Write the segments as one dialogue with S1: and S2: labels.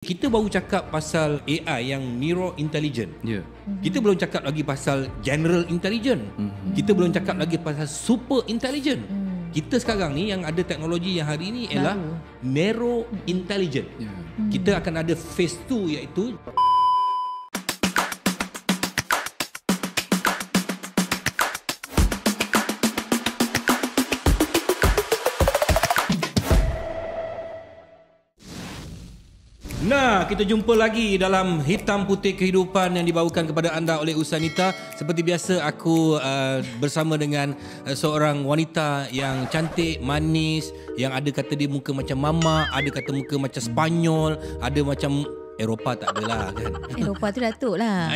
S1: Kita baru cakap pasal AI yang Neuro Intelligent.
S2: Ya.
S1: Kita belum cakap lagi pasal General Intelligent. Kita belum cakap lagi pasal Super Intelligent. Kita sekarang ni yang ada teknologi yang hari ini ialah Narrow Intelligent. Kita akan ada phase 2 iaitu Nah, kita jumpa lagi dalam Hitam Putih Kehidupan yang dibawakan kepada anda oleh Usanita. Seperti biasa, aku bersama dengan seorang wanita yang cantik, manis, yang ada kata dia muka macam mama, ada kata muka macam Spanyol, ada macam Eropah tak adalah kan.
S3: Eropah tu Datuk lah.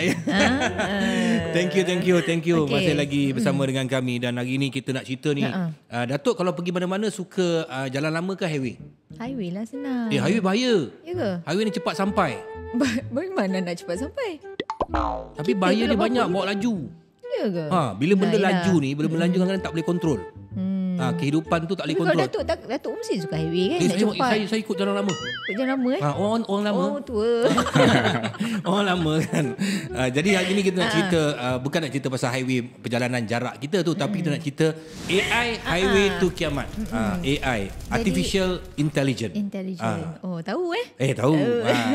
S1: Thank you.
S3: Okay.
S1: Masih lagi bersama dengan kami. Dan hari ni kita nak cerita ni. Datuk kalau pergi mana-mana suka jalan lama ke highway?
S3: Highway lah senang.
S1: Highway bahaya.
S3: Ya ke?
S1: Highway ni cepat sampai.
S3: Bagaimana nak cepat sampai?
S1: Tapi bahaya dia banyak, bawa laju.
S3: Ya ke?
S1: Bila benda laju ni, benda laju kadang-kadang tak boleh kontrol. Kehidupan tu tak boleh kontrol.
S3: Kalau Datuk mesti suka highway kan? Nak cepat.
S1: Saya ikut jalan lama.
S3: Ikut jalan lama
S1: Orang lama.
S3: Oh tua.
S1: Orang lama kan. Jadi hari ni kita nak cerita, bukan nak cerita pasal highway perjalanan jarak kita tu, tapi kita nak cerita AI highway to kiamat. AI, Artificial Intelligence.
S3: Oh tahu
S1: Tahu.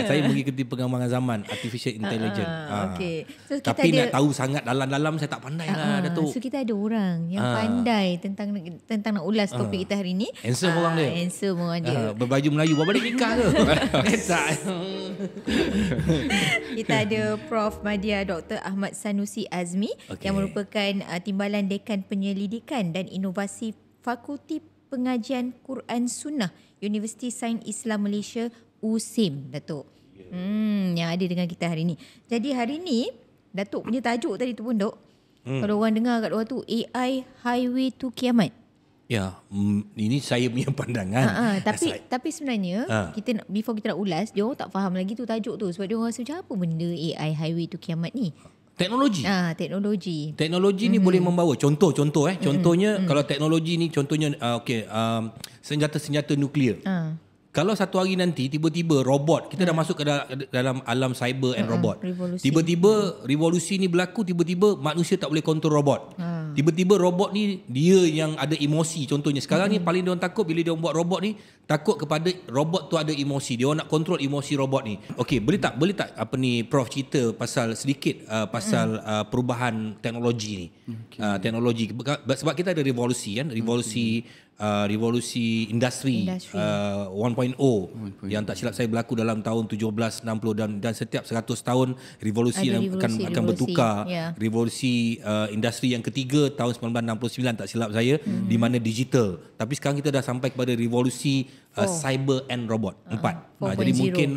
S1: Saya mengikuti perkembangan zaman Artificial Intelligence.
S3: Okay. So,
S1: tapi nak tahu sangat dalam-dalam saya tak pandai lah Datuk.
S3: So kita ada orang yang pandai tentang nak ulas topik kita hari ni.
S1: Handsome orang dia.
S3: Handsome orang dia.
S1: Berbaju Melayu. Bawa balik nikah ke? Tak.
S3: Kita ada Prof. Madya Dr. Ahmad Sanusi Azmi yang merupakan Timbalan Dekan Penyelidikan dan Inovasi Fakulti Pengajian Quran Sunnah Universiti Sains Islam Malaysia USIM, Datuk. Yang ada dengan kita hari ni. Jadi hari ni Datuk punya tajuk tadi tu pun Dok. Kalau orang dengar kat luar tu AI Highway to Kiamat.
S1: Ya, ini saya punya pandangan.
S3: Tapi sebenarnya kita before kita nak ulas, dia orang tak faham lagi tu tajuk tu sebab dia orang rasa macam apa benda AI Highway to Kiamat ni?
S1: Teknologi. Teknologi ni boleh membawa contohnya kalau teknologi ni contohnya senjata-senjata nuklear. Kalau satu hari nanti tiba-tiba robot, kita dah masuk ke dalam alam cyber and robot. Tiba-tiba revolusi ni berlaku, tiba-tiba manusia tak boleh kontrol robot. Tiba-tiba robot ni dia yang ada emosi. Contohnya sekarang ni paling dia orang takut bila dia orang buat robot ni, takut kepada robot tu ada emosi. Dia orang nak kontrol emosi robot ni. Okey, boleh tak Prof cerita pasal sedikit pasal perubahan teknologi ni. Teknologi sebab kita ada revolusi kan, revolusi industri 1.0 yang tak silap saya berlaku dalam tahun 1760 dan setiap 100 tahun revolusi akan bertukar. Revolusi industri yang ketiga tahun 1969 tak silap saya, di mana digital. Tapi sekarang kita dah sampai kepada revolusi cyber and robot 4. Jadi mungkin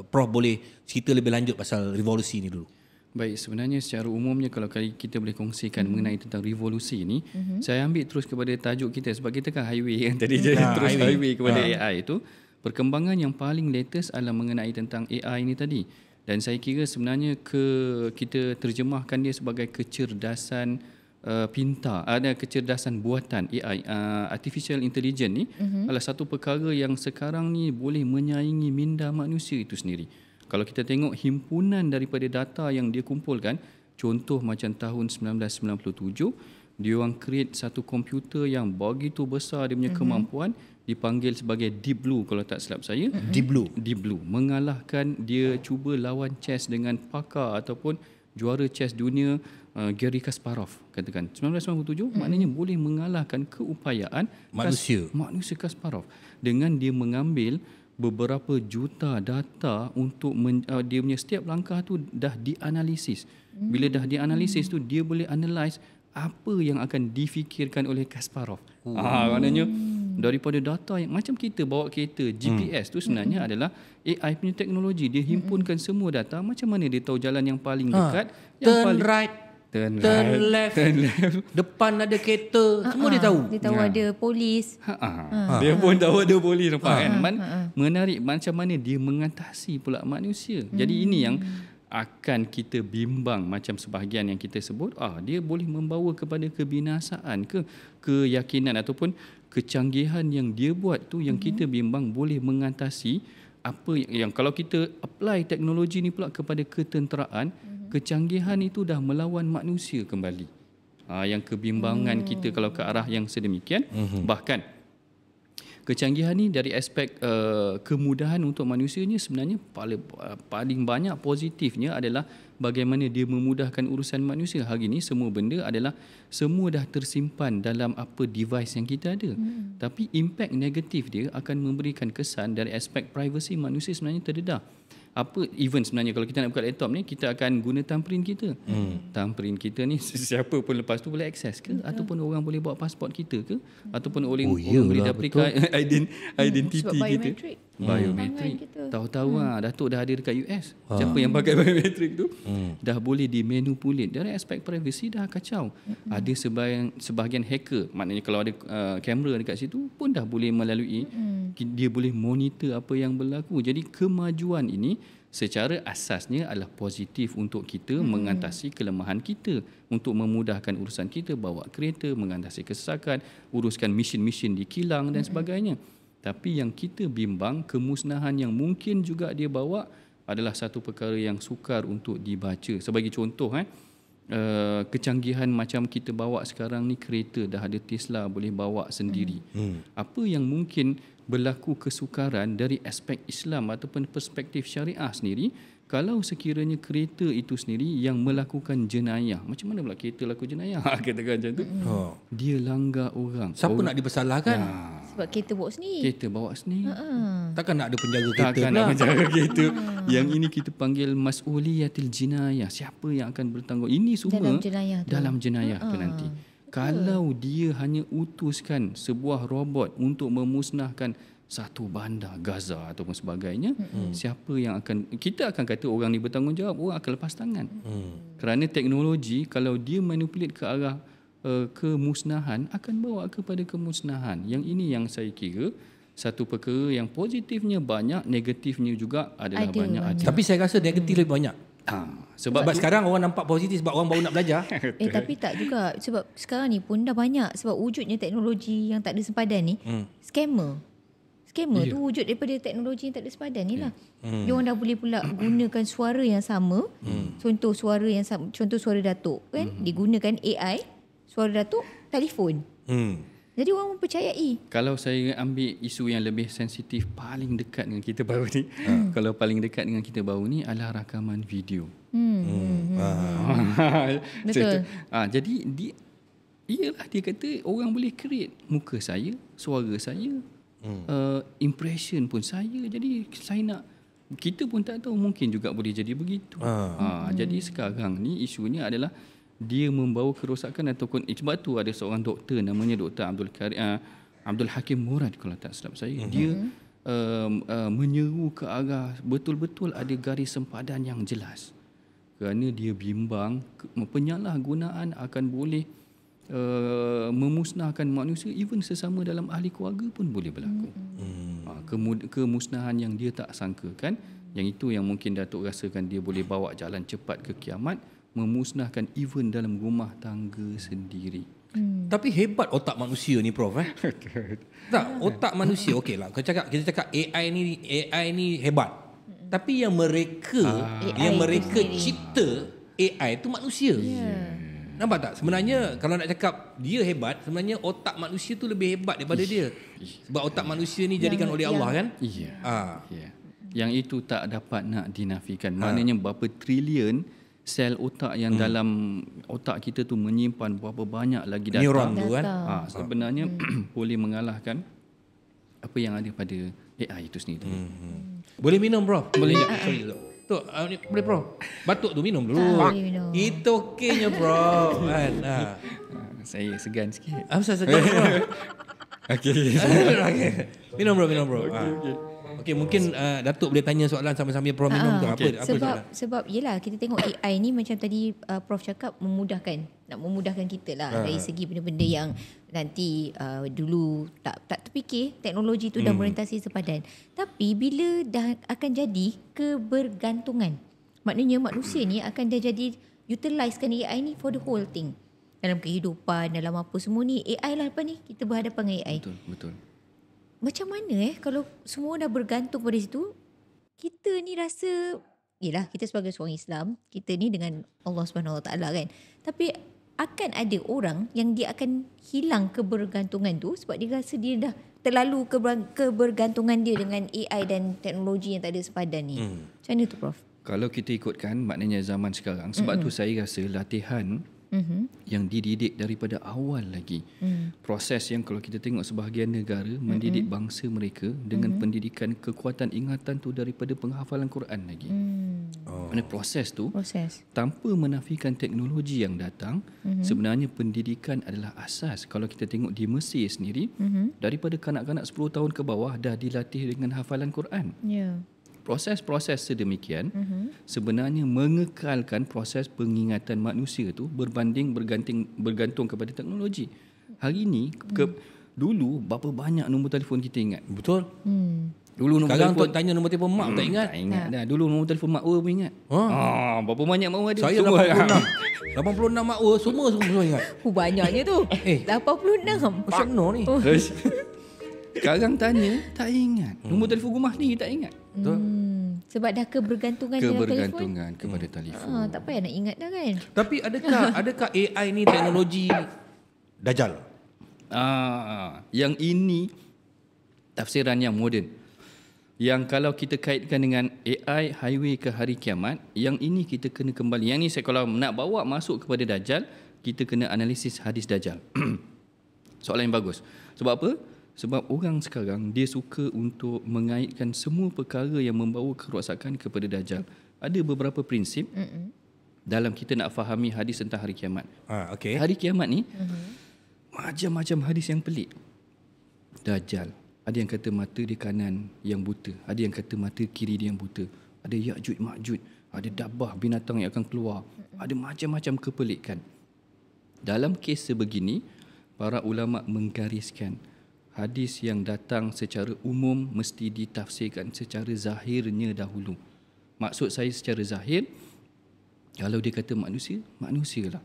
S1: Prof boleh cerita lebih lanjut pasal revolusi ni dulu.
S2: Baik, sebenarnya secara umumnya kalau kita boleh kongsikan mengenai tentang revolusi ni, saya ambil terus kepada tajuk kita sebab kita kan highway kan tadi terus highway kepada AI itu. Perkembangan yang paling latest adalah mengenai tentang AI ni tadi. Dan saya kira sebenarnya kita terjemahkan dia sebagai kecerdasan pintar, ada kecerdasan buatan AI, artificial intelligence ni adalah satu perkara yang sekarang ni boleh menyaingi minda manusia itu sendiri. Kalau kita tengok himpunan daripada data yang dia kumpulkan, contoh macam tahun 1997, dia orang create satu komputer yang begitu besar dia punya kemampuan, dipanggil sebagai Deep Blue kalau tak silap saya. Deep Blue mengalahkan, dia cuba lawan chess dengan pakar ataupun juara chess dunia Garry Kasparov katakan 1997, maknanya boleh mengalahkan keupayaan manusia Kasparov dengan dia mengambil beberapa juta data untuk dia punya setiap langkah tu dah dianalisis. Bila dah dianalisis tu, dia boleh analyse apa yang akan difikirkan oleh Kasparov. Maknanya daripada data yang macam kita bawa kereta GPS tu sebenarnya adalah AI punya teknologi. Dia himpunkan semua data, macam mana dia tahu jalan yang paling dekat,
S1: turn left, depan ada kereta, semua dia tahu.
S3: Dia tahu ada polis.
S2: Dia pun tahu ada polis, nampak kan? Menarik macam mana dia mengatasi pula manusia. Jadi ini yang akan kita bimbang, macam sebahagian yang kita sebut, dia boleh membawa kepada kebinasaan ke keyakinan ataupun kecanggihan yang dia buat tu yang kita bimbang boleh mengatasi apa yang kalau kita apply teknologi ni pula kepada ketenteraan, kecanggihan itu dah melawan manusia kembali. Yang kebimbangan kita kalau ke arah yang sedemikian, bahkan kecanggihan ni dari aspek kemudahan untuk manusia ni sebenarnya paling banyak positifnya adalah bagaimana dia memudahkan urusan manusia. Hari ni semua benda semua dah tersimpan dalam apa device yang kita ada. Tapi impact negatif dia akan memberikan kesan dari aspek privacy manusia sebenarnya terdedah. Even sebenarnya kalau kita nak buka laptop ni, kita akan guna thumbprint kita. Thumbprint kita ni siapa pun lepas tu boleh akses ke, ataupun orang boleh bawa pasport kita ke, ataupun orang boleh dapatkan identiti kita. Biometrik. Tahu-tahu Datuk dah ada dekat US. Siapa yang pakai biometrik tu dah boleh dimanipulate. Dari aspek privacy dah kacau. Ada sebahagian hacker, maknanya kalau ada kamera dekat situ pun dah boleh melalui, dia boleh monitor apa yang berlaku. Jadi kemajuan ini secara asasnya adalah positif untuk kita mengatasi kelemahan kita, untuk memudahkan urusan kita, bawa kereta, mengatasi kesesakan, uruskan mesin-mesin di kilang dan sebagainya. Tapi yang kita bimbang, kemusnahan yang mungkin juga dia bawa adalah satu perkara yang sukar untuk dibaca. Sebagai contoh, kecanggihan macam kita bawa sekarang ni, kereta dah ada Tesla boleh bawa sendiri. Apa yang mungkin berlaku kesukaran dari aspek Islam ataupun perspektif syariah sendiri, kalau sekiranya kereta itu sendiri yang melakukan jenayah, macam mana pula kereta laku jenayah? Katakan macam tu. Dia langgar orang.
S1: Siapa nak dibersalahkan?
S3: Sebab kereta bawa sendiri.
S2: Kereta bawa sendiri.
S1: Takkan nak ada penjaga kereta
S2: Takkan nak penjaga kereta. Yang ini kita panggil mas'uliyatil jinayah. Siapa yang akan bertanggung? Ini semua dalam jenayah tu nanti. Kalau dia hanya utuskan sebuah robot untuk memusnahkan satu bandar Gaza ataupun sebagainya, siapa yang kita akan kata orang ni bertanggungjawab, orang akan lepas tangan. Kerana teknologi kalau dia manipulate ke arah kemusnahan, akan bawa kepada kemusnahan. Yang ini yang saya kira satu perkara yang positifnya banyak, negatifnya juga adalah banyak.
S1: Tapi saya rasa negatif lebih banyak. Sebab sekarang orang nampak positif sebab orang baru nak belajar.
S3: Tapi tak juga. Sebab sekarang ni pun dah banyak. Sebab wujudnya teknologi yang tak ada sempadan ni, scammer tu wujud daripada teknologi yang tak ada sempadan ni lah. Dia orang dah boleh pula gunakan suara yang sama. Contoh suara yang sama, contoh suara Datuk kan, digunakan AI, suara Datuk telefon. Jadi orang mempercayai.
S2: Kalau saya ambil isu yang lebih sensitif, paling dekat dengan kita baru ni, kalau paling dekat dengan kita baru ni adalah rakaman video.
S3: Betul.
S2: Jadi dia kata orang boleh create muka saya, suara saya, impression pun saya. Jadi kita pun tak tahu, mungkin juga boleh jadi begitu. Jadi sekarang ni isunya adalah dia membawa kerosakan ataupun sebab tu ada seorang doktor namanya Dr. Abdul Hakim Murad kalau tak silap saya. Dia menyeru ke arah betul-betul ada garis sempadan yang jelas. Kerana dia bimbang penyalahgunaan akan boleh memusnahkan manusia, even sesama dalam ahli keluarga pun boleh berlaku. Kemusnahan yang dia tak sangkakan, yang itu yang mungkin Datuk rasakan dia boleh bawa jalan cepat ke kiamat, memusnahkan even dalam rumah tangga sendiri.
S1: Tapi hebat otak manusia ni, Prof. Tak, otak manusia okeylah. Kita cakap AI ni hebat. Tapi yang mereka cipta AI tu manusia. Nampak tak? Sebenarnya kalau nak cakap dia hebat, sebenarnya otak manusia tu lebih hebat daripada dia. Sebab otak manusia ni jadikan oleh Allah kan?
S2: Yang itu tak dapat nak dinafikan. Maknanya berapa triliun sel otak yang dalam otak kita tu menyimpan berapa banyak lagi data.
S1: Neuron tu kan.
S2: Sebenarnya boleh mengalahkan apa yang ada pada AI itu sendiri.
S1: Boleh minum, Prof? Boleh. Sorry, tu boleh, Prof? Batuk tu minum dulu. Itu okeynya, Prof. Kan.
S2: Saya segan sikit.
S1: Apa segan, Prof?
S2: Okey.
S1: Minum, Bro. Okey, mungkin Datuk boleh tanya soalan sambil-sambil Prof minum tu. Apa soalan?
S3: Sebab yelah, kita tengok AI ni macam tadi Prof cakap, nak memudahkan kita lah dari segi benda-benda yang nanti dulu tak terfikir, teknologi tu dah merentasi sepadan. Tapi bila dah akan jadi kebergantungan, maknanya manusia ni akan dah jadi utilisekan AI ni for the whole thing. Dalam kehidupan, dalam apa semua ni AI lah. Apa ni, kita berhadapan dengan AI.
S2: Betul.
S3: Macam mana kalau semua dah bergantung pada situ, kita ni rasa, yelah kita sebagai seorang Islam, kita ni dengan Allah SWT kan. Tapi akan ada orang yang dia akan hilang kebergantungan tu sebab dia rasa dia dah terlalu kebergantungan dia dengan AI dan teknologi yang tak ada sepadan ni. Macam mana tu Prof?
S2: Kalau kita ikutkan maknanya zaman sekarang, sebab tu saya rasa latihan yang dididik daripada awal lagi. Proses yang kalau kita tengok sebahagian negara mendidik bangsa mereka dengan pendidikan kekuatan ingatan tu daripada penghafalan Quran lagi. Mana proses tu tanpa menafikan teknologi yang datang, sebenarnya pendidikan adalah asas. Kalau kita tengok di Mesir sendiri, daripada kanak-kanak 10 tahun ke bawah dah dilatih dengan hafalan Quran. Proses-proses sedemikian sebenarnya mengekalkan proses pengingatan manusia tu berbanding bergantung kepada teknologi. Hari ni dulu berapa banyak nombor telefon kita ingat?
S1: Betul.
S2: Dulu nombor
S1: sekarang
S2: telefon
S1: tanya nombor telefon mak tak ingat.
S2: Tak ingat dah. Dulu nombor telefon mak pun ingat. Berapa banyak mak ada?
S1: Saya 86. 86 mak semua ingat.
S3: Banyaknya tu. 86.
S1: Macam mana ni?
S2: Sekarang tanya tak ingat. Nombor telefon rumah ni tak ingat.
S3: Sebab dah kebergantungan
S2: kepada telefon.
S3: Tak payah nak ingat dah kan.
S1: Tapi adakah AI ni teknologi Dajjal?
S2: Yang ini tafsiran yang moden. Yang kalau kita kaitkan dengan AI highway ke hari kiamat, yang ini kita kena kembali. Yang ni saya kalau nak bawa masuk kepada Dajjal, kita kena analisis hadis Dajjal. Soalan yang bagus. Sebab apa? Sebab orang sekarang dia suka untuk mengaitkan semua perkara yang membawa kerosakan kepada Dajjal. Ada beberapa prinsip dalam kita nak fahami hadis tentang hari kiamat.
S1: Okay.
S2: Hari kiamat ni macam-macam hadis yang pelik. Dajjal, ada yang kata mata dia kanan yang buta, ada yang kata mata kiri dia yang buta, ada Ya'juj Ma'juj, ada dabah binatang yang akan keluar, ada macam-macam kepelikan. Dalam kes sebegini, para ulama menggariskan hadis yang datang secara umum mesti ditafsirkan secara zahirnya dahulu. Maksud saya secara zahir, kalau dia kata manusia, manusialah.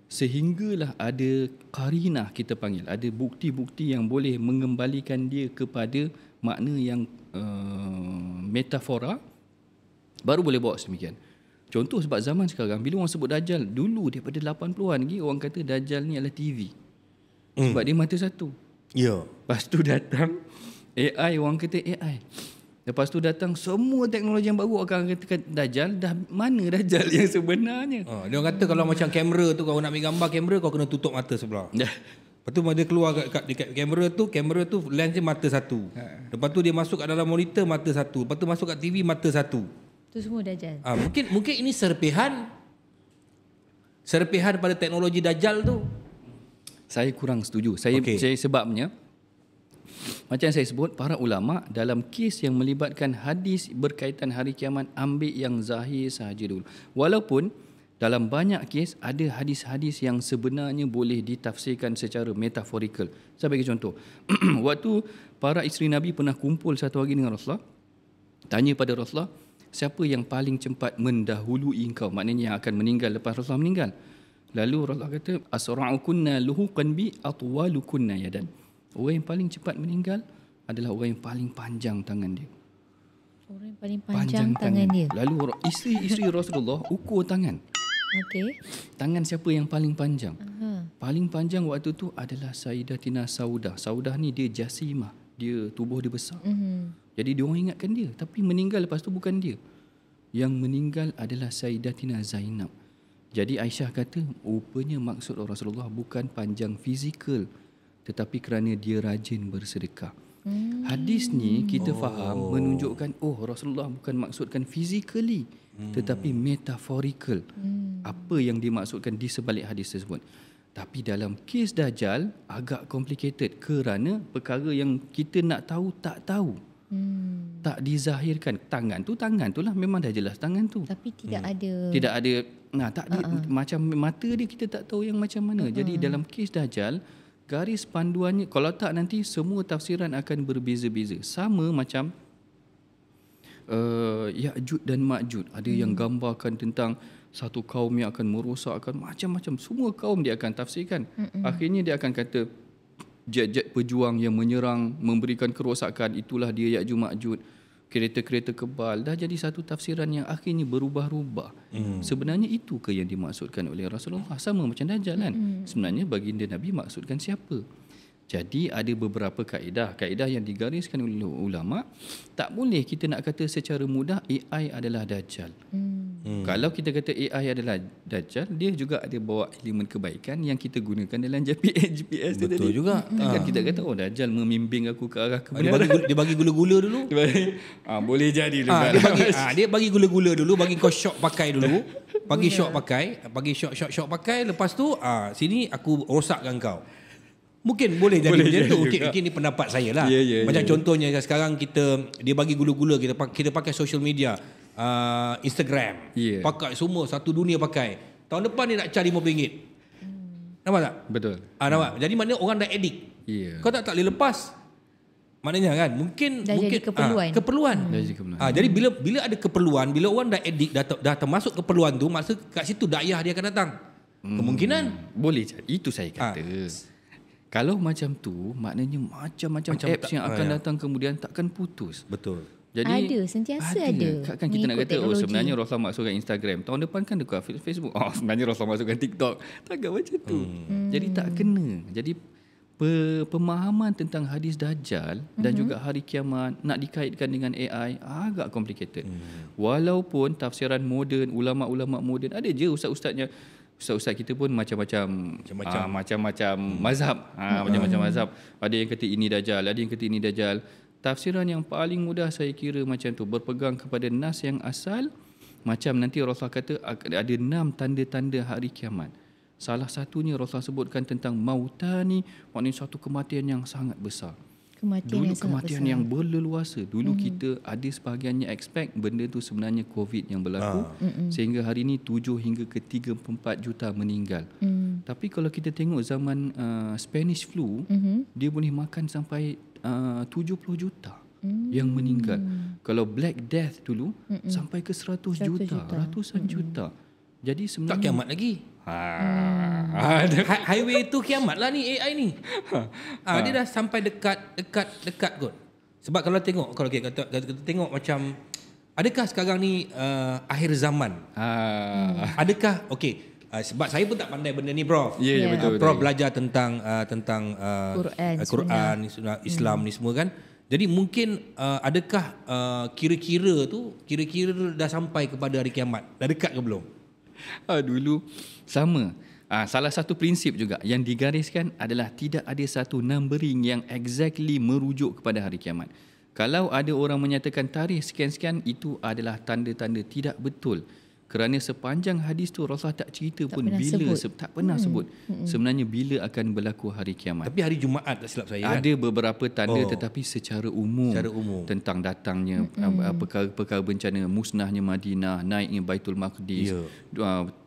S2: Sehinggalah ada qarinah kita panggil, ada bukti-bukti yang boleh mengembalikan dia kepada makna yang metafora, baru boleh bawa sedemikian. Contoh sebab zaman sekarang, bila orang sebut Dajjal, dulu daripada 80-an lagi orang kata Dajjal ni adalah TV. Sebab dia mata satu. Lepas tu datang AI, orang kata AI. Lepas tu datang semua teknologi yang baru, akan katakan Dajjal. Dah mana Dajjal yang sebenarnya?
S1: Dia orang kata kalau macam kamera tu, kau nak ambil gambar kamera, kau kena tutup mata sebelah. Lepas tu dia keluar dekat kamera tu lens dia mata satu. Lepas tu dia masuk kat dalam monitor mata satu. Lepas tu masuk kat TV mata satu.
S3: Tu semua Dajjal.
S1: Mungkin ini serpihan pada teknologi Dajjal tu.
S2: Saya kurang setuju. Saya sebabnya macam saya sebut, para ulama dalam kes yang melibatkan hadis berkaitan hari kiamat ambil yang zahir sahaja dulu. Walaupun dalam banyak kes ada hadis-hadis yang sebenarnya boleh ditafsirkan secara metaforikal. Saya bagi contoh. Waktu para isteri Nabi pernah kumpul satu hari dengan Rasulullah, tanya pada Rasulullah, siapa yang paling cepat mendahului engkau? Maknanya yang akan meninggal lepas Rasulullah meninggal. Lalu Rasulullah kata, asra'ukunna luhuqan bi atwalukunna yadan. Orang yang paling cepat meninggal adalah orang yang paling panjang tangan dia.
S3: Orang yang paling panjang tangan dia.
S2: Lalu isteri Rasulullah ukur tangan.
S3: Okey.
S2: Tangan siapa yang paling panjang? Paling panjang waktu tu adalah Sayyidatina Saudah. Saudah ni dia jasimah. Dia tubuh dia besar. Jadi dia orang ingatkan dia. Tapi meninggal lepas tu bukan dia. Yang meninggal adalah Sayyidatina Zainab. Jadi Aisyah kata, rupanya maksud Rasulullah bukan panjang fizikal, tetapi kerana dia rajin bersedekah. Hadis ni kita faham menunjukkan Rasulullah bukan maksudkan physically, tetapi metaphorical. Apa yang dimaksudkan di sebalik hadis tersebut. Tapi dalam kes Dajjal agak complicated kerana perkara yang kita nak tahu tak tahu. Tak dizahirkan. Tangan tu lah memang dah jelas tangan tu.
S3: Tapi tidak ada
S2: macam mata dia kita tak tahu yang macam mana. Jadi dalam kes Dajjal, garis panduannya, kalau tak nanti semua tafsiran akan berbeza-beza. Sama macam Ya'juj dan Ma'juj. Ada yang gambarkan tentang satu kaum yang akan merosakkan macam-macam. Semua kaum dia akan tafsirkan. Akhirnya dia akan kata jet-jet pejuang yang menyerang, memberikan kerosakan, itulah dia Ya'juj Ma'juj. kereta-kereta kebal, dah jadi satu tafsiran yang akhirnya berubah-ubah. Sebenarnya itu ke yang dimaksudkan oleh Rasulullah? Sama macam Dajjal kan? Sebenarnya baginda Nabi maksudkan siapa? Jadi ada beberapa kaedah yang digariskan oleh ulama. Tak boleh kita nak kata secara mudah AI adalah Dajjal. Kalau kita kata AI adalah Dajjal, dia juga ada bawa elemen kebaikan yang kita gunakan dalam GPS tu tadi.
S1: Betul juga.
S2: Takkan kita kata Dajjal membimbing aku ke arah kebenaran.
S1: Dia bagi gula-gula dulu.
S2: Boleh jadi
S1: Dia bagi gula-gula dulu, bagi kau shock pakai dulu. Bagi shock pakai, lepas tu sini aku rosakkan kau. Mungkin boleh jadi macam tu. Okey, ni pendapat saya lah. Macam contohnya sekarang dia bagi gula-gula, kita pakai social media, Instagram, pakai semua, satu dunia pakai. Tahun depan dia nak charge RM50. Nampak tak?
S2: Betul.
S1: Nampak? Jadi maknanya orang dah addict. Kau tak boleh lepas. Maknanya kan mungkin
S3: jadi keperluan.
S1: Jadi bila ada keperluan, bila orang dah addict, dah termasuk keperluan tu, maksud kat situ dakwah dia akan datang. Kemungkinan
S2: boleh jadi. Itu saya kata. Kalau macam tu, maknanya macam-macam apps yang akan datang kemudian takkan putus.
S1: Betul.
S3: Jadi sentiasa ada.
S2: Kan kita nak kata sebenarnya Rasulullah masukkan Instagram. Tahun depan kan dekat Facebook. Sebenarnya Rasulullah masukkan TikTok. Takkan macam tu. Jadi tak kena. Jadi pemahaman tentang hadis Dajjal dan juga hari kiamat nak dikaitkan dengan AI agak complicated. Walaupun tafsiran moden, ulama-ulama moden ada je ustaz-ustaznya. Ustaz-ustaz kita pun macam-macam mazhab. Macam-macam mazhab. Ada yang kata ini Dajjal, ada yang kata ini Dajjal. Tafsiran yang paling mudah saya kira macam tu, berpegang kepada nas yang asal. Macam nanti Rasulullah kata ada 6 tanda-tanda hari kiamat. Salah satunya Rasulullah sebutkan tentang mautani, maknanya satu kematian yang sangat besar. Kematian yang berleluasa. Dulu kita ada sebahagiannya expect benda tu sebenarnya COVID yang berlaku, sehingga hari ini 7 hingga ke 3-4 juta meninggal. Tapi kalau kita tengok zaman Spanish flu, dia boleh makan sampai 70 juta yang meninggal. Kalau Black Death dulu sampai ke 100 juta, ratusan juta. Jadi sebenarnya
S1: tak kiamat lagi. Highway tu kiamat lah ni AI ni. Dia dah sampai dekat kot. Sebab kalau kita tengok macam, adakah sekarang ni akhir zaman? Adakah sebab saya pun tak pandai benda ni, Prof.
S2: Betul.
S1: Prof belajar tentang Quran, Islam ni semua kan. Jadi mungkin adakah kira-kira dah sampai kepada hari kiamat? Dah dekat ke belum?
S2: Dulu sama. Salah satu prinsip juga yang digariskan adalah tidak ada satu numbering yang exactly merujuk kepada hari kiamat. Kalau ada orang menyatakan tarikh sekian-sekian, itu adalah tanda-tanda tidak betul. Kerana sepanjang hadis tu Rasulullah tak cerita pun tak pernah sebut sebenarnya bila akan berlaku hari kiamat.
S1: Tapi hari Jumaat tak silap saya.
S2: Ada beberapa tanda tetapi secara umum tentang datangnya perkara-perkara bencana, musnahnya Madinah, naiknya Baitul Maqdis,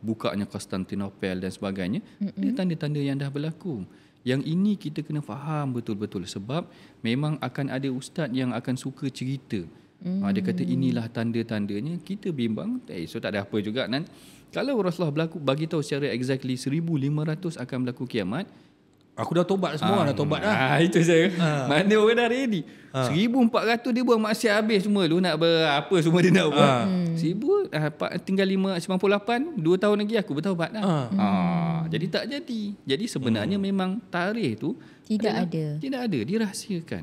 S2: bukanya Konstantinopel dan sebagainya. Ada tanda-tanda yang dah berlaku. Yang ini kita kena faham betul-betul sebab memang akan ada ustaz yang akan suka cerita. Dia kata inilah tanda-tandanya, kita bimbang, so tak ada apa juga. Kalau Rasulullah bagi tahu secara exactly 1500 akan berlaku kiamat,
S1: aku dah tobat semua, dah tobat dah.
S2: Itu saya. Mana orang dah ready. 1400 dia buang maksiat habis semua lu nak apa semua dia nak buat. 1000 tinggal 98, 2 tahun lagi aku bertaubat dah. Jadi tak jadi. Jadi sebenarnya memang tarikh tu tidak ada, dirahsiakan.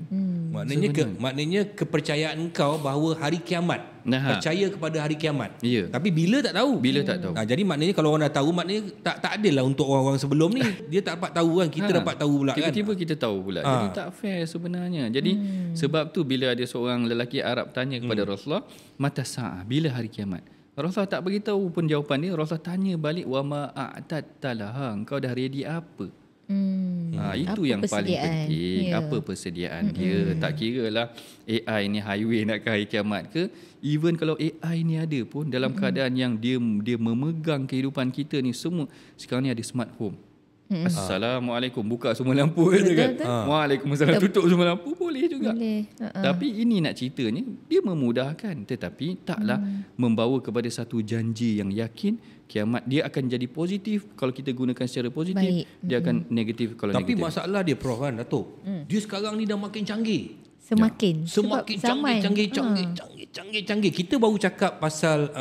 S1: Maknanya kepercayaan kau bahawa hari kiamat, percaya kepada hari kiamat. Tapi bila tak tahu. Jadi maknanya kalau orang dah tahu, maknanya tak adil lah untuk orang-orang sebelum ni. Dia tak dapat tahu kan, kita dapat tahu pula kan.
S2: Tiba-tiba kita tahu pula. Jadi tak fair sebenarnya. Jadi sebab tu bila ada seorang lelaki Arab tanya kepada Rasulullah, mata sa'ah, bila hari kiamat? Rasulullah tak beritahu pun jawapan dia. Rasulullah tanya balik, wa ma a'tattalaha, engkau dah ready apa? Itu apa yang paling penting. Apa persediaan dia? Tak kira lah AI ni highway nak ke hari kiamat ke, even kalau AI ni ada pun dalam keadaan yang dia memegang kehidupan kita ni semua. Sekarang ni ada smart home. Assalamualaikum, buka semua lampu je kan. Waalaikumsalam, tutup semua lampu, boleh juga. Tapi ini nak ceritanya, dia memudahkan tetapi taklah membawa kepada satu janji yang yakin kiamat. Dia akan jadi positif kalau kita gunakan secara positif. Dia akan negatif kalau
S1: tapi
S2: negatif.
S1: Tapi masalah dia, Prof, kan, Datuk, dia sekarang ni dah makin canggih.
S3: Semakin
S1: canggih. Kita baru cakap pasal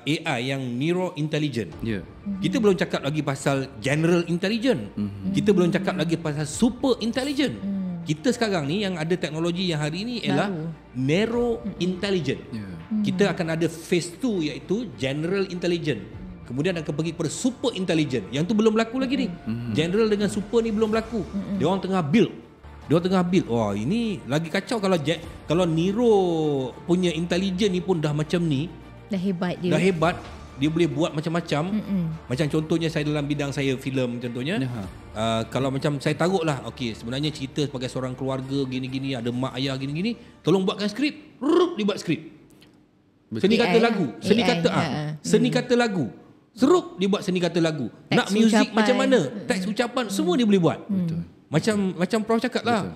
S1: AI yang neuro intelligent. Kita belum cakap lagi pasal general intelligent. Kita belum cakap lagi pasal super intelligent. Kita sekarang ni yang ada teknologi yang hari ini ialah narrow intelligent. Kita akan ada phase 2 iaitu general intelligent. Kemudian akan pergi kepada super intelligent. Yang tu belum berlaku lagi ni. General dengan super ni belum berlaku. Dia orang tengah build. Wah, ini lagi kacau kalau Nero punya intelligent ni pun dah macam ni.
S3: Dah hebat dia.
S1: Dia boleh buat macam-macam. Macam contohnya saya dalam bidang saya filem contohnya. Kalau macam saya taruhlah, okey, sebenarnya cerita sebagai seorang keluarga gini-gini, ada mak ayah gini-gini, tolong buatkan skrip. Dia buat skrip. Seni kata lagu, seni kata lagu. Serup dia buat seni kata lagu. Nak muzik macam mana? Teks ucapan semua dia boleh buat. Betul. Macam Prof cakap lah.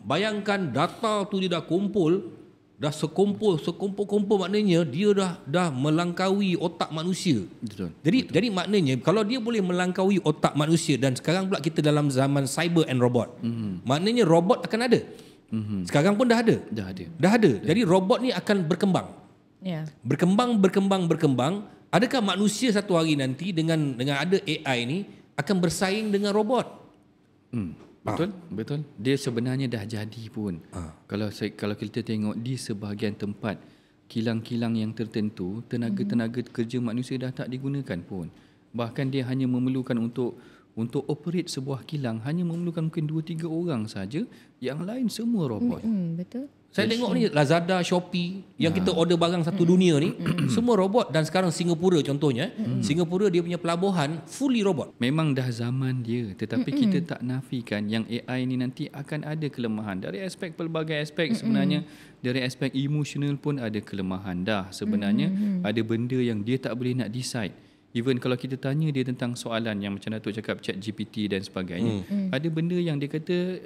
S1: Bayangkan data tu dia dah kumpul, dah sekumpul maknanya dia dah melangkaui otak manusia. Betul. Jadi maknanya kalau dia boleh melangkaui otak manusia, dan sekarang pula kita dalam zaman cyber and robot. Maknanya robot akan ada. Sekarang pun dah ada. Jadi robot ni akan berkembang. Berkembang. Adakah manusia satu hari nanti dengan ada AI ni akan bersaing dengan robot?
S2: Betul. Dia sebenarnya dah jadi pun. Kalau kita tengok di sebahagian tempat kilang-kilang yang tertentu, tenaga kerja manusia dah tak digunakan pun. Bahkan dia hanya memerlukan untuk operate sebuah kilang hanya memerlukan mungkin 2-3 orang saja, yang lain semua robot.
S3: Betul.
S1: Saya tengok ni Lazada, Shopee yang kita order barang satu dunia ni semua robot. Dan sekarang Singapura contohnya, Singapura dia punya pelabuhan fully robot.
S2: Memang dah zaman dia, tetapi kita tak nafikan yang AI ni nanti akan ada kelemahan dari pelbagai aspek. Sebenarnya dari aspek emosional pun ada kelemahan dah. Sebenarnya ada benda yang dia tak boleh nak decide. Even kalau kita tanya dia tentang soalan yang macam Datuk cakap ChatGPT dan sebagainya, ada benda yang dia kata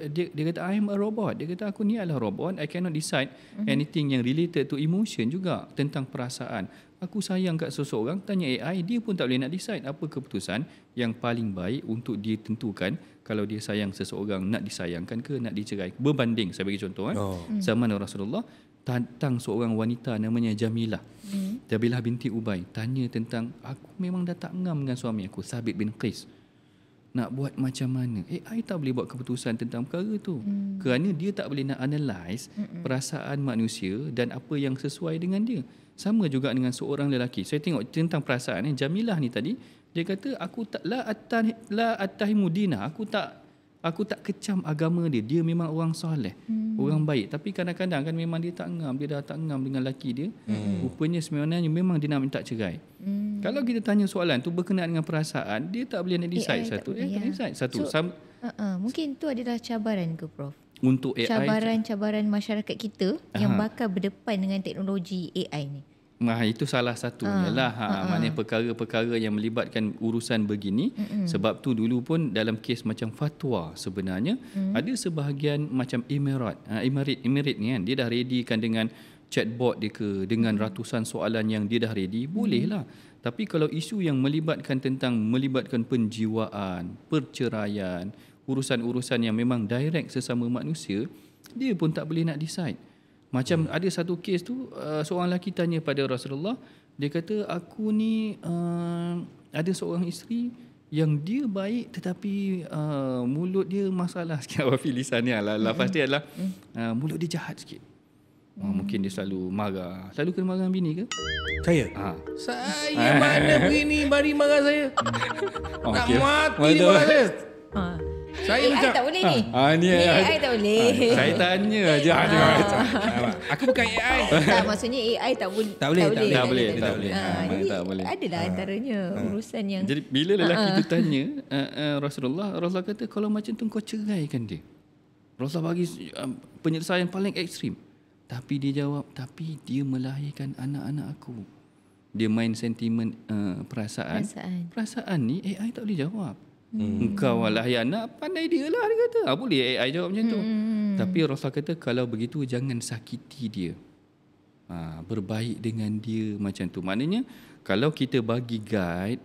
S2: I am a robot. Dia kata aku ni adalah robot, I cannot decide anything yang related to emotion juga, tentang perasaan. Aku sayang kat seseorang, tanya AI, dia pun tak boleh nak decide apa keputusan yang paling baik untuk dia tentukan kalau dia sayang seseorang, nak disayangkan ke nak dicerai. Berbanding, saya bagi contoh zaman Rasulullah, tentang seorang wanita namanya Jamilah. Jamilah binti Ubay tanya tentang, aku memang dah tak ngam dengan suami aku, Sabit bin Qais. Nak buat macam mana? AI tak boleh buat keputusan tentang perkara tu. Kerana dia tak boleh nak analyse perasaan manusia dan apa yang sesuai dengan dia. Sama juga dengan seorang lelaki. Saya tengok tentang perasaan Jamilah ni tadi, dia kata aku tak la attahimu dina, aku tak kecam agama dia. Dia memang orang soleh, orang baik. Tapi kadang-kadang kan memang dia dah tak ngam dengan lelaki dia. Rupanya sebenarnya memang dia nak minta cerai. Kalau kita tanya soalan tu berkenaan dengan perasaan, dia tak boleh nak decide satu.
S3: Mungkin tu adalah cabaran ke Prof?
S2: Untuk AI,
S3: cabaran masyarakat kita yang bakal berdepan dengan teknologi AI ni.
S2: Itu salah satunya lah. Maknanya perkara-perkara yang melibatkan urusan begini. Sebab tu dulu pun dalam kes macam fatwa sebenarnya ada sebahagian macam Emirat ni kan, dia dah readykan dengan chatbot dia ke, dengan ratusan soalan yang dia dah ready, boleh lah. Tapi kalau isu yang melibatkan penjiwaan, perceraian, urusan-urusan yang memang direct sesama manusia, dia pun tak boleh nak decide. Macam ada satu kes tu, seorang lelaki tanya pada Rasulullah, dia kata aku ni ada seorang isteri yang dia baik tetapi mulut dia masalah sikit. Lisannya lafaz dia adalah mulut dia jahat sikit. Mungkin dia selalu marah. Selalu kena marah dengan bini ke?
S1: Saya? Saya mana bini bari marah saya? Nak mati dia marah saya. Saya
S3: AI tak boleh ni. AI tak boleh.
S2: Saya tanya je.
S1: Aku bukan AI.
S3: Tak, maksudnya AI tak boleh.
S2: Tak boleh.
S3: Adalah antaranya urusan yang.
S2: Jadi bila lelaki tu tanya Rasulullah kata kalau macam tu kau ceraikan dia. Rasulullah bagi penyelesaian paling ekstrim. Tapi dia jawab, tapi dia melahirkan anak-anak aku. Dia main sentimen perasaan. Perasaan ni AI tak boleh jawab. Engkau lahir anak, pandai dia lah, dia kata. Boleh AI jawab macam tu. Tapi Rasulullah kata kalau begitu jangan sakiti dia. Berbaik dengan dia macam tu. Maknanya kalau kita bagi guide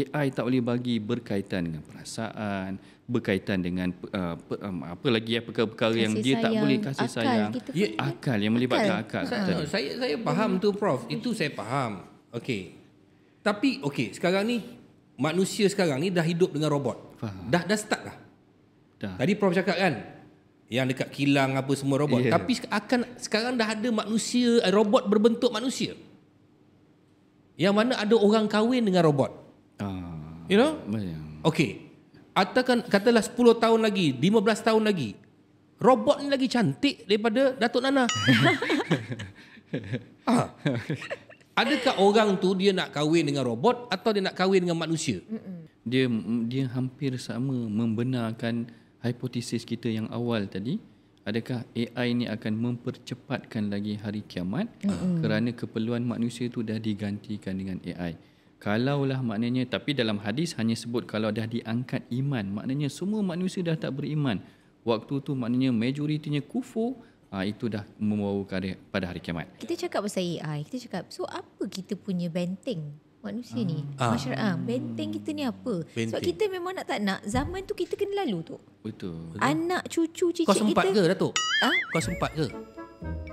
S2: AI tak boleh bagi berkaitan dengan perasaan, berkaitan dengan apa lagi perkara-perkara yang dia tak boleh kasih sayang. Akal yang melibatkan akal.
S1: Saya faham tu Prof. Itu saya faham. Okey. Tapi sekarang ni manusia sekarang ni dah hidup dengan robot.
S2: Faham.
S1: Dah start dah. Tadi Prof cakap kan yang dekat kilang apa semua robot. Tapi sekarang dah ada manusia, robot berbentuk manusia. Yang mana ada orang kahwin dengan robot. You know? Okey. Katalah 10 tahun lagi, 15 tahun lagi. Robot ni lagi cantik daripada Datuk Nana. Adakah orang tu dia nak kahwin dengan robot atau dia nak kahwin dengan manusia?
S2: Dia hampir sama membenarkan hipotesis kita yang awal tadi. Adakah AI ni akan mempercepatkan lagi hari kiamat kerana keperluan manusia tu dah digantikan dengan AI? Kalaulah maknanya, tapi dalam hadis hanya sebut kalau dah diangkat iman, maknanya semua manusia dah tak beriman. Waktu tu maknanya majoritinya kufur, itu dah membawa pada hari kiamat.
S3: Kita cakap pasal AI, kita cakap, so apa kita punya benteng manusia ni? Masyarakat, benteng kita ni apa? Sebab kita memang tak nak, zaman tu kita kena lalu tu.
S2: Betul.
S3: Anak, cucu, cicit kita.
S1: Kau sempat ke Datuk? Kau sempat ke?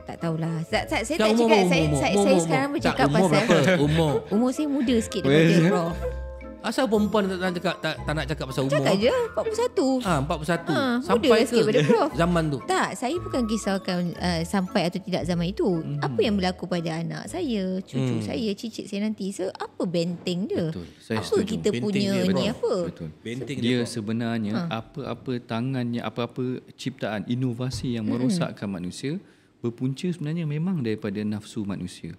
S3: Tak tahulah. Saya tak cakap. Saya sekarang bercakap pasal umur saya muda sikit daripada Prof.
S1: Asal perempuan tak nak cakap pasal umur?
S3: Cakap je 41.
S1: 41. Sampai ke zaman tu?
S3: Tak, saya bukan kisahkan sampai atau tidak zaman itu. Apa yang berlaku pada anak saya, cucu saya, cicit saya nanti. So, apa benteng dia?
S2: Betul. Saya
S3: apa
S2: setuju.
S3: kita
S1: Benteng
S3: punya
S1: dia,
S3: ni
S1: bro.
S3: apa?
S2: Betul.
S1: Benteng
S2: dia sebenarnya apa-apa tangannya, apa-apa ciptaan, inovasi yang merosakkan manusia berpunca sebenarnya memang daripada nafsu manusia.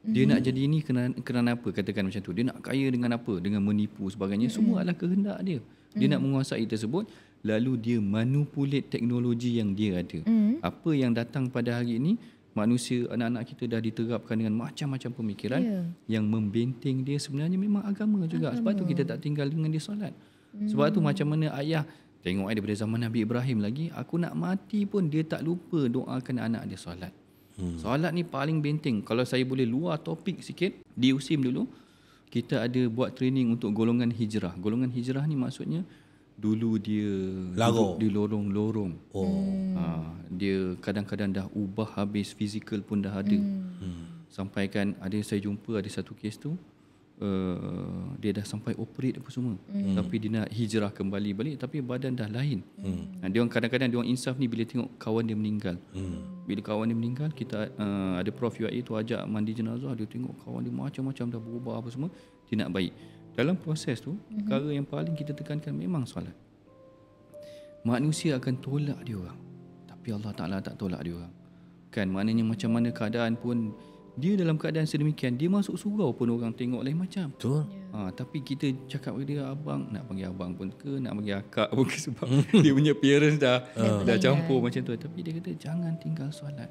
S2: Dia nak jadi ini kerana apa? Katakan macam tu. Dia nak kaya dengan apa? Dengan menipu sebagainya. Semua adalah kehendak dia. Dia nak menguasai tersebut. Lalu dia manipulate teknologi yang dia ada. Apa yang datang pada hari ini, manusia, anak-anak kita dah diterapkan dengan macam-macam pemikiran yang membenteng dia sebenarnya memang agama juga. Sebab tu kita tak tinggal dengan dia solat. Sebab tu macam mana ayah, tengok daripada zaman Nabi Ibrahim lagi, aku nak mati pun dia tak lupa doakan anak dia solat. Solat ni paling benteng. Kalau saya boleh luar topik sikit, di USIM dulu kita ada buat training untuk golongan hijrah. Golongan hijrah ni maksudnya dulu dia duduk di lorong-lorong. Dia kadang-kadang dah ubah habis, fizikal pun dah ada. Sampaikan saya jumpa ada satu kes tu, dia dah sampai operate apa semua, tapi dia nak hijrah kembali balik, tapi badan dah lain. Dia orang kadang-kadang dia orang insaf ni bila tengok kawan dia meninggal. Bila kawan dia meninggal, kita ada Prof UAE tu ajak mandi jenazah, dia tengok kawan dia macam-macam dah berubah apa semua, dia nak baik. Dalam proses tu, perkara yang paling kita tekankan memang solat. Manusia akan tolak dia orang, tapi Allah Ta'ala tak tolak dia orang. Kan maknanya macam mana keadaan pun, dia dalam keadaan sedemikian, dia masuk surau pun orang tengok lain macam.
S1: Betul.
S2: Tapi kita cakap kepada dia, abang, nak panggil abang pun ke, nak panggil akak pun ke, sebab dia punya appearance dah campur macam tu. Tapi dia kata jangan tinggal solat.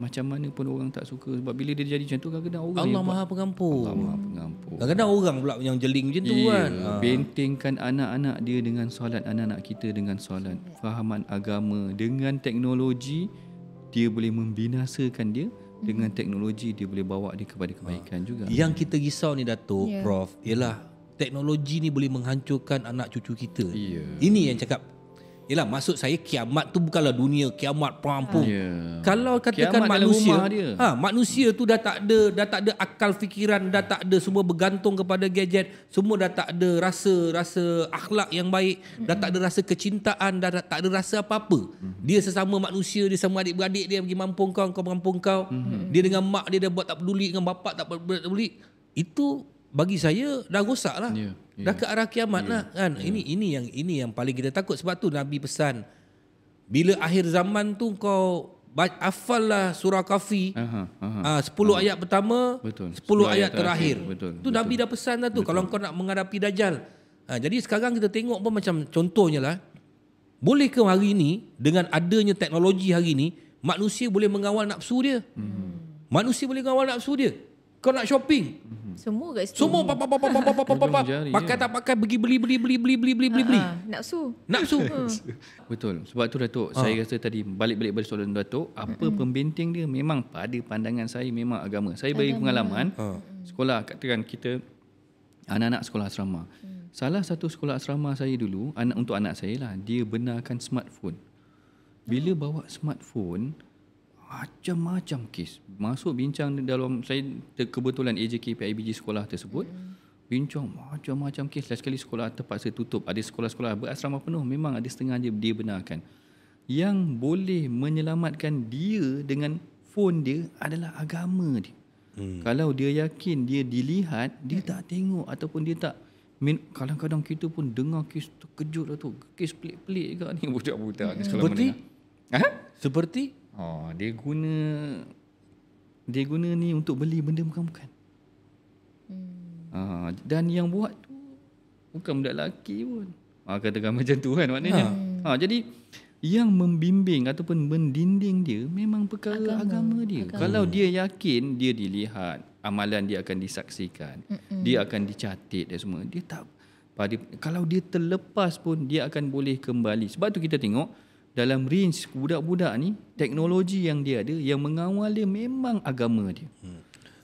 S2: Macam mana pun orang tak suka, sebab bila dia jadi macam tu, kadang-kadang orang
S1: Allah Maha Pengampun.
S2: Allah Maha Pengampun.
S1: Kadang-kadang orang pula yang jeling macam tu kan.
S2: Bentengkan anak-anak dia dengan solat, anak-anak kita dengan solat. Fahaman agama dengan teknologi, dia boleh membinasakan dia. Dengan teknologi dia boleh bawa dia kepada kebaikan juga.
S1: Yang kita risau ni Datuk, Prof, ialah teknologi ni boleh menghancurkan anak cucu kita. Ini yang cakap. Yalah, maksud saya kiamat tu bukanlah dunia kiamat perampung. Kalau katakan
S2: kiamat
S1: manusia,
S2: manusia
S1: tu dah tak ada akal fikiran, dah tak ada, semua bergantung kepada gadget, semua dah tak ada rasa akhlak yang baik, dah tak ada rasa kecintaan, dah tak ada rasa apa-apa. Dia sesama manusia, dia sama adik-beradik dia pergi mampung kau mampung kau. Dia dengan mak dia dah buat tak peduli, dengan bapak tak peduli. Itu bagi saya dah rosak lah. Dah ke arah kiamat lah kan. Ini yang paling kita takut. Sebab tu Nabi pesan, bila akhir zaman tu kau hafallah surah Kahfi, 10 ayat pertama, 10 ayat terakhir. Tu Nabi dah pesan dah tu. Kalau kau nak menghadapi Dajjal. Jadi sekarang kita tengok pun macam contohnya lah, boleh ke hari ni dengan adanya teknologi hari ni, manusia boleh mengawal nafsu dia. Manusia boleh mengawal nafsu dia. Kau nak shopping,
S3: semua kat situ.
S1: semua pakai tak pakai, pergi beli.
S3: Nafsu.
S2: Betul. Sebab tu Datuk, saya rasa tadi balik soalan Datuk, apa pembenteng dia memang pada pandangan saya memang agama. Saya bagi pengalaman sekolah, katakan kita anak-anak sekolah asrama. Salah satu sekolah asrama saya dulu, untuk anak saya lah, dia benarkan smartphone. Bila bawa smartphone, macam-macam kes. Masuk bincang dalam, saya kebetulan AJK PIBG sekolah tersebut, bincang macam-macam kes. Last sekali sekolah terpaksa tutup. Ada sekolah-sekolah berasrama penuh, memang ada setengah je dia benarkan. Yang boleh menyelamatkan dia dengan phone dia adalah agama dia. Kalau dia yakin dia dilihat, dia tak tengok ataupun dia tak. Kadang-kadang kita pun dengar kes terkejut lah tu. Kes pelik-pelik kat ni budak-budak ni sekolah menengah.
S1: Seperti?
S2: Dia guna ni untuk beli benda bukan-bukan. Dan yang buat tu bukan budak lelaki pun. Katakan macam tu kan maknanya. Jadi yang membimbing ataupun mendinding dia memang perkara agama dia. Kalau dia yakin dia dilihat, amalan dia akan disaksikan, dia akan dicatat dan semua, dia tak kalau dia terlepas pun dia akan boleh kembali. Sebab tu kita tengok dalam range budak-budak ni, teknologi yang dia ada, yang mengawal dia memang agama dia.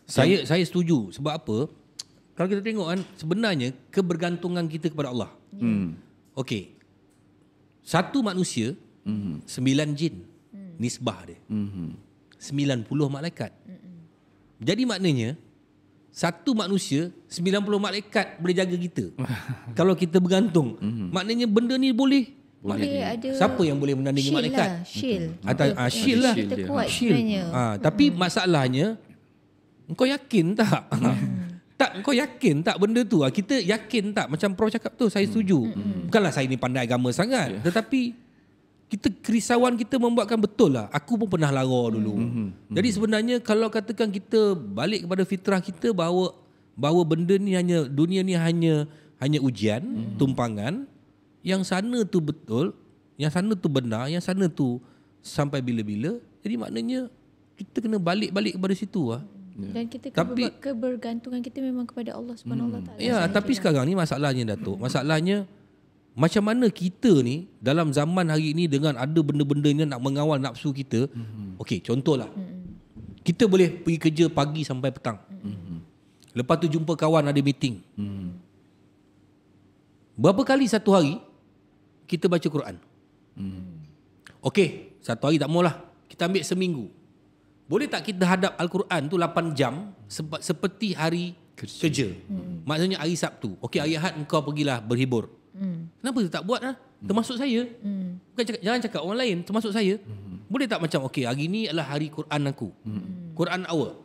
S1: Saya setuju. Sebab apa? Kalau kita tengok kan, sebenarnya kebergantungan kita kepada Allah. Okey. Satu manusia, 9 jin. Nisbah dia. 90 malaikat. Jadi maknanya, satu manusia, 90 malaikat boleh jaga kita. Kalau kita bergantung. Maknanya benda ni boleh
S3: ada.
S1: Siapa yang boleh menandingi malaikat?
S3: Shield.
S1: Shield lah.
S3: Kita kuat sebenarnya.
S1: Tapi masalahnya, engkau yakin tak? Tak, kau yakin tak benda tu? Kita yakin tak? Macam Prof cakap tu, saya setuju. Bukanlah saya ni pandai agama sangat, tetapi kerisauan kita membuatkan betul lah. Aku pun pernah lara dulu. Jadi sebenarnya kalau katakan kita balik kepada fitrah kita bahawa benda ni dunia ni hanya ujian, tumpangan, yang sana tu betul, yang sana tu benar, yang sana tu sampai bila-bila. Jadi maknanya kita kena balik kepada situ lah.
S3: Dan kita kebergantungan kita memang kepada Allah Subhanahu Wa Taala.
S1: Ya, tapi sekarang ni masalahnya Datuk. Masalahnya macam mana kita ni dalam zaman hari ini dengan ada benda-benda ni nak mengawal nafsu kita. Okey, contohlah. Kita boleh pergi kerja pagi sampai petang. Lepas tu jumpa kawan ada meeting. Berapa kali satu hari kita baca Quran? Okey, satu hari tak maulah. Kita ambil seminggu. Boleh tak kita hadap Al-Quran tu 8 jam seperti hari kerja? Maksudnya hari Sabtu. Okey, hari Ahad engkau pergilah berhibur. Kenapa tu tak buat lah? Termasuk saya. Jangan cakap orang lain, termasuk saya. Boleh tak macam okey, hari ni adalah hari Quran aku. Quran hour.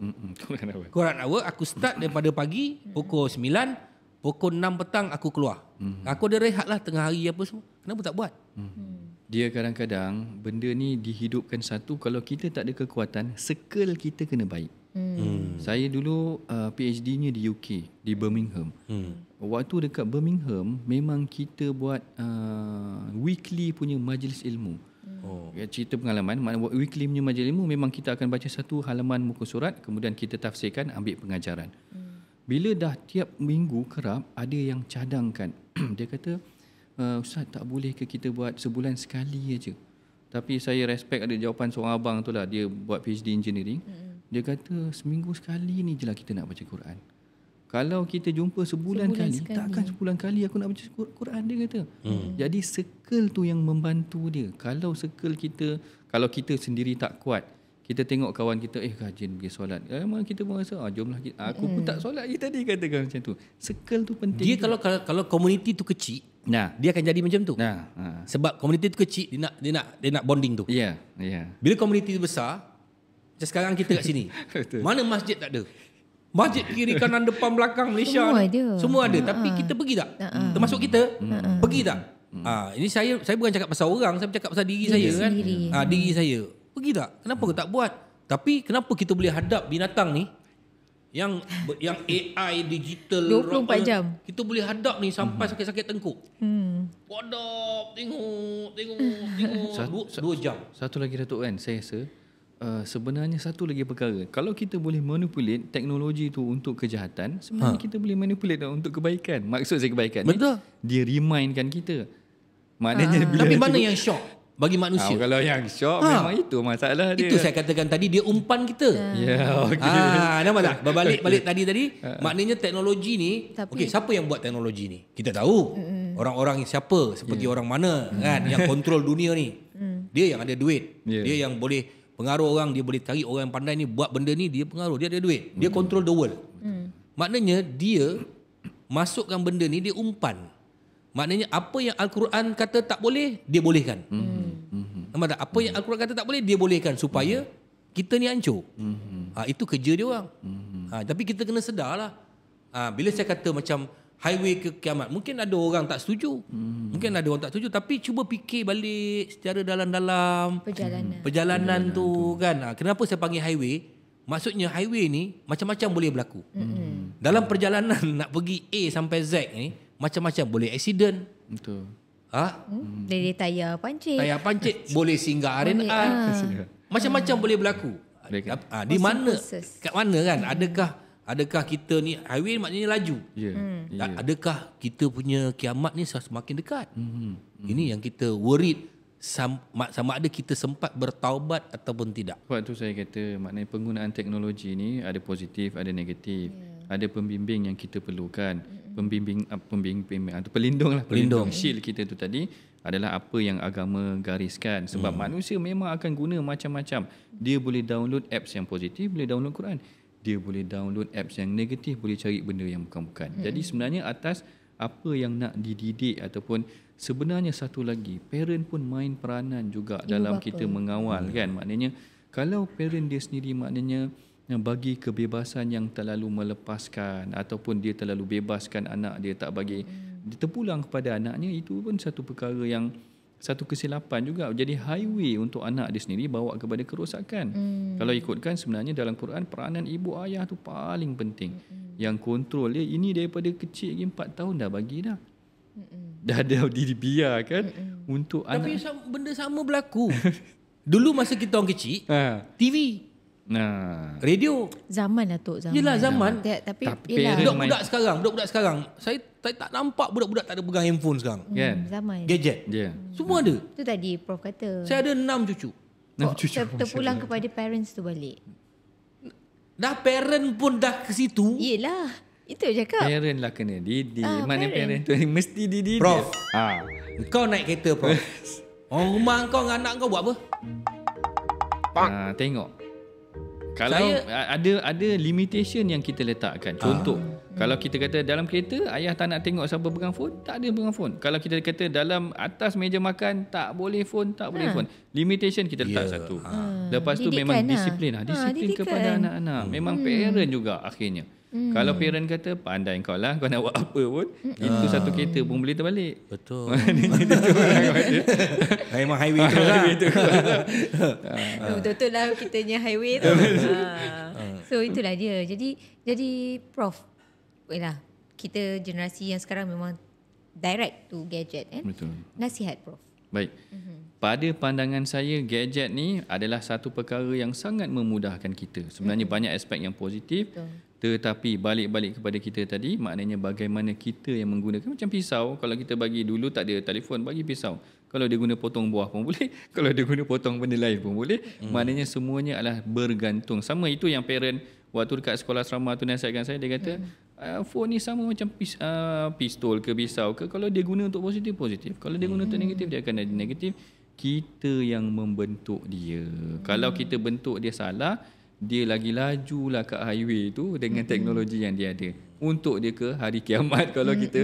S1: Quran hour aku start daripada pagi pukul 9, pukul 6 petang aku keluar. Aku ada rehat lah tengah hari apa semua. Kenapa tak buat?
S2: Dia kadang-kadang benda ni dihidupkan satu, kalau kita tak ada kekuatan, circle kita kena baik. Saya dulu PhD-nya di UK, di Birmingham. Waktu dekat Birmingham memang kita buat weekly punya majlis ilmu. Cerita pengalaman, weekly punya majlis ilmu memang kita akan baca satu halaman muka surat, kemudian kita tafsirkan, ambil pengajaran. Bila dah tiap minggu kerap, ada yang cadangkan. Dia kata, Ustaz, tak boleh ke kita buat sebulan sekali aja? Tapi saya respect ada jawapan seorang abang tu lah, dia buat PhD engineering. Dia kata seminggu sekali ni je lah kita nak baca Quran. Kalau kita jumpa sebulan kali, takkan sebulan kali aku nak baca Quran, dia kata. Jadi circle tu yang membantu dia. Kalau circle kita, kalau kita sendiri tak kuat, kita tengok kawan kita, rajin pergi solat. Memang kita pun rasa, jomlah kita. Aku pun tak solat je tadi, katakan macam tu. Circle tu penting.
S1: Dia kalau komuniti tu kecil, dia akan jadi macam tu. Sebab komuniti tu kecil, dia nak bonding tu.
S2: Ya.
S1: Bila komuniti tu besar, macam sekarang kita kat sini. Mana masjid tak ada? Masjid kiri kanan depan belakang Malaysia semua ada. Tapi kita pergi tak? Termasuk kita pergi tak? Ini saya bukan cakap pasal orang, saya cakap pasal diri saya kan. Diri saya. Pergi tak? Kenapa tak buat? Tapi kenapa kita boleh hadap binatang ni yang AI digital
S3: 24 jam.
S1: Kita boleh hadap ni sampai sakit-sakit tengkuk. Hadap, tengok 2 jam.
S2: Satu lagi Datuk kan, saya rasa sebenarnya satu lagi perkara. Kalau kita boleh manipulate teknologi tu untuk kejahatan, sebenarnya kita boleh manipulate untuk kebaikan. Maksud saya kebaikan
S1: betul.
S2: Dia remindkan kita. Maknanya bila
S1: tapi mana yang shock? bagi manusia.
S2: Kalau yang syok memang itu masalah dia.
S1: Itu saya katakan tadi, dia umpan kita. Nampak tak? Berbalik tadi maknanya teknologi ni, okey, siapa yang buat teknologi ni? Kita tahu. Orang-orang siapa, seperti orang mana kan yang kontrol dunia ni. Dia yang ada duit. Dia yang boleh pengaruh orang, dia boleh tarik orang yang pandai ni buat benda ni, dia pengaruh, dia ada duit. Dia control the world. Maknanya dia masukkan benda ni, dia umpan. Maknanya apa yang Al-Quran kata tak boleh, dia bolehkan. Nampak tak? Apa yang Al-Quran kata tak boleh, dia bolehkan supaya kita ni hancur. Itu kerja dia orang. Tapi kita kena sedarlah. Bila saya kata macam highway ke kiamat, mungkin ada orang tak setuju. Mungkin ada orang tak setuju, tapi cuba fikir balik secara dalam-dalam perjalanan tu kan. Kenapa saya panggil highway? Maksudnya highway ni macam-macam boleh berlaku. Dalam perjalanan nak pergi A sampai Z ni, macam-macam boleh accident.
S2: Betul.
S3: Dari tayar pancit.
S1: Boleh singgah R&R. Macam-macam boleh berlaku. Di mana? Kat mana kan? Adakah kita ni highway maknanya laju? Adakah kita punya kiamat ni semakin dekat? Ini yang kita worried, sama ada kita sempat bertaubat ataupun tidak.
S2: Sebab tu saya kata maknanya penggunaan teknologi ni ada positif, ada negatif. Ada pembimbing yang kita perlukan. Pembimbing atau pelindung shield kita tu tadi adalah apa yang agama gariskan. Sebab manusia memang akan guna macam-macam. Dia boleh download apps yang positif, boleh download Quran. Dia boleh download apps yang negatif, boleh cari benda yang bukan-bukan. Jadi sebenarnya atas apa yang nak dididik ataupun sebenarnya satu lagi, parent pun main peranan juga dalam kita mengawal kan. Maknanya kalau parent dia sendiri maknanya bagi kebebasan yang terlalu melepaskan ataupun dia terlalu bebaskan anak dia, tak bagi dia terpulang kepada anaknya, itu pun satu perkara yang satu kesilapan juga. Jadi highway untuk anak dia sendiri bawa kepada kerosakan. Kalau ikutkan sebenarnya dalam Quran peranan ibu ayah tu paling penting. Yang kontrol dia ini daripada kecil lagi 4 tahun dah bagi dah. Dah dibiarkan untuk
S1: tapi
S2: anak.
S1: Tapi benda sama berlaku. Dulu masa kita orang kecil, TV, radio.
S3: Zaman lah tu.
S1: Yelah zaman.
S3: Tapi
S1: budak-budak sekarang. Saya tak nampak budak-budak tak ada pegang handphone sekarang.
S3: Zaman.
S1: Gadget. Semua ada.
S3: Tu tadi Prof kata.
S1: Saya ada 6 cucu.
S3: Terpulang kepada parents tu balik.
S1: Dah parent pun dah ke situ.
S3: Yelah. Itu je cakap.
S2: Parent lah kena didik. Mana parent tu mesti didik.
S1: Prof. Kau naik kereta Prof. Orang rumah kau dengan anak kau buat apa?
S2: Tengok. Kalau ada limitation yang kita letakkan. Contoh, kalau kita kata dalam kereta ayah tak nak tengok siapa pegang phone, tak ada pegang phone. Kalau kita kata dalam atas meja makan tak boleh phone, tak boleh phone. Limitation kita letak satu. Lepas tu memang disiplin disiplin kepada anak-anak. Memang parent juga akhirnya. Kalau parent kata pandai kau lah, kau nak buat apa pun, itu satu kereta pun boleh terbalik.
S1: Betul. Memang highway tu lah.
S3: Betul-betul lah kitanya highway tu. So itulah dia. Jadi Prof, kita generasi yang sekarang memang direct to gadget kan.
S2: Betul.
S3: Nasihat Prof.
S2: Baik. Pada pandangan saya, gadget ni adalah satu perkara yang sangat memudahkan kita. Sebenarnya banyak aspek yang positif. Betul. Tetapi balik-balik kepada kita tadi, maknanya bagaimana kita yang menggunakan. Macam pisau, kalau kita bagi dulu tak ada telefon, bagi pisau. Kalau dia guna potong buah pun boleh, kalau dia guna potong benda lain pun boleh. Maknanya semuanya adalah bergantung. Sama itu yang parent waktu dekat sekolah asrama tu nasihatkan saya, dia kata phone ni sama macam pistol ke pisau ke, kalau dia guna untuk positif, kalau dia guna untuk negatif, dia akan ada negatif. Kita yang membentuk dia. Kalau kita bentuk dia salah, dia lagi lajulah kat highway tu dengan teknologi yang dia ada. Untuk dia ke hari kiamat, kalau kita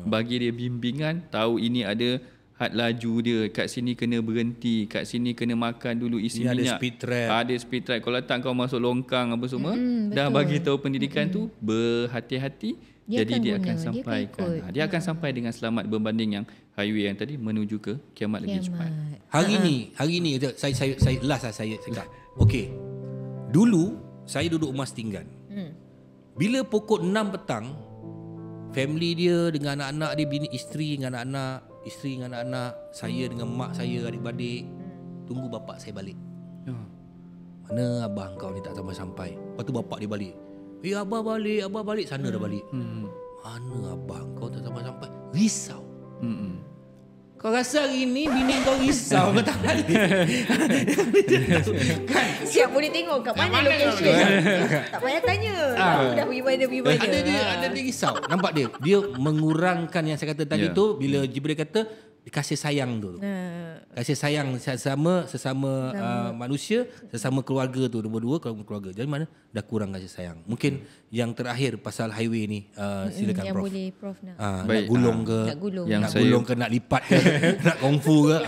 S2: bagi dia bimbingan, tahu ini ada had laju dia, kat sini kena berhenti, kat sini kena makan dulu, isi minyak. Ada speed trap. Kalau tak kau masuk longkang apa semua, dah bagi tahu pendidikan tu, berhati-hati. Jadi dia akan sampaikan. Dia akan sampai dengan selamat berbanding yang highway yang tadi menuju ke kiamat lagi cepat.
S1: Hari ni saya last saya cakap. Okey. Dulu saya duduk rumah setinggan. Bila pukul 6 petang, family dia dengan anak-anak dia, bini isteri dengan anak-anak, saya dengan mak saya, adik-beradik, tunggu bapak saya balik. Mana abang kau ni tak sampai-sampai. Lepas tu bapak dia balik. Abah balik, sana dah balik. Mana abang kau tak sampai-sampai. Risau. Kau rasa hari ni bini kau risau ke tak balik?
S3: Kan? Siap boleh tengok kat mana location. Tak payah tanya. Dah pergi mana.
S1: Ada dia risau. Nampak dia? Dia mengurangkan yang saya kata tadi tu bila Jibril kata kasih sayang tu. Kasih sayang sesama manusia, sesama keluarga tu. Nombor 2 keluarga. Jadi mana dah kurang kasih sayang. Mungkin yang terakhir pasal highway ni silakan
S3: yang
S1: Prof.
S3: boleh Prof nak.
S1: Nak gulung ke? Nak gulung ke, nak lipat ke? Nak kungfu ke?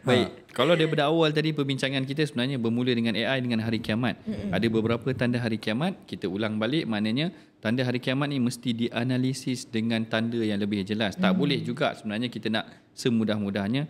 S2: Baik. Kalau daripada awal tadi perbincangan kita sebenarnya bermula dengan AI dengan hari kiamat. Ada beberapa tanda hari kiamat, kita ulang balik, maknanya tanda hari kiamat ni mesti dianalisis dengan tanda yang lebih jelas. Tak boleh juga sebenarnya kita nak semudah-mudahnya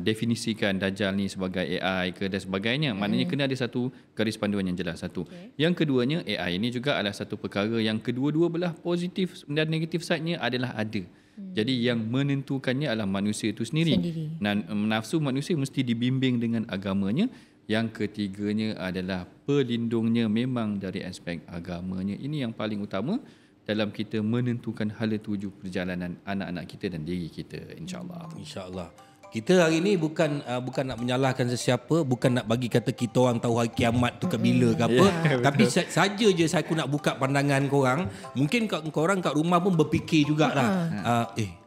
S2: definisikan Dajjal ni sebagai AI ke dan sebagainya. Maknanya kena ada satu garis panduan yang jelas. Satu. Yang keduanya, AI ni juga adalah satu perkara yang kedua-dua belah positif dan negatif side-nya adalah ada. Jadi yang menentukannya adalah manusia itu sendiri. Dan nafsu manusia mesti dibimbing dengan agamanya. Yang ketiganya adalah pelindungnya memang dari aspek agamanya. Ini yang paling utama dalam kita menentukan hala tuju perjalanan anak-anak kita dan diri kita, insya-Allah.
S1: Insya-Allah. Kita hari ni bukan nak menyalahkan sesiapa, bukan nak bagi kata kita orang tahu hari kiamat tu ke bila ke apa, tapi saja je saya nak buka pandangan korang. Mungkin korang kat rumah pun berfikir jugalah.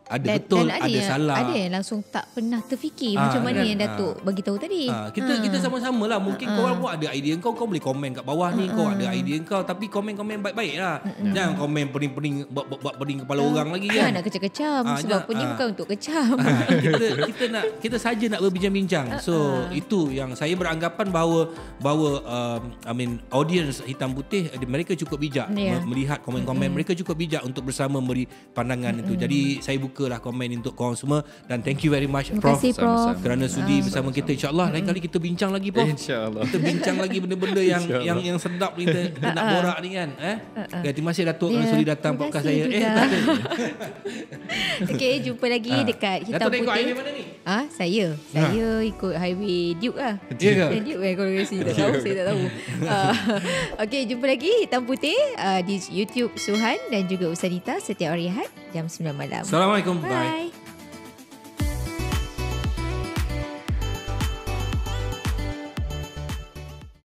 S1: Ada betul, ada salah.
S3: Ada yang langsung tak pernah terfikir macam mana yang Datuk bagi tahu tadi.
S1: Kita sama-sama lah. Mungkin korang pun ada idea kau boleh komen kat bawah ni. Kau ada idea kau, tapi komen-komen baik-baik lah. Jangan komen pening-pening, buat pening kepala orang lagi kan.
S3: Nak kecam-kecam sebab ni bukan untuk kecam.
S1: Kita saja nak berbincang-bincang. So itu yang saya beranggapan bahawa audience hitam putih, mereka cukup bijak melihat komen-komen. Mereka cukup bijak untuk bersama beri pandangan itu. Jadi saya bukalah komen untuk korang semua dan thank you very much Prof.
S3: Terima kasih Prof
S1: kerana sudi bersama kita. InsyaAllah lain kali kita bincang lagi Prof.
S2: InsyaAllah.
S1: Kita bincang lagi benda-benda yang sedap ni kita nak borak ni kan. Terima kasih Datuk kerana sudi datang podcast saya.
S3: Okey, jumpa lagi dekat Hitam
S1: Datuk
S3: Putih.
S1: Datuk tengok highway mana ni?
S3: Saya ikut highway Duke lah. Duke kalau kat sini tak tahu, saya tak tahu. Okey, jumpa lagi Hitam Putih di YouTube Suhan dan juga Usanita setiap hari Ahad jam 9 malam.
S1: Assalamualaikum.
S3: Bye.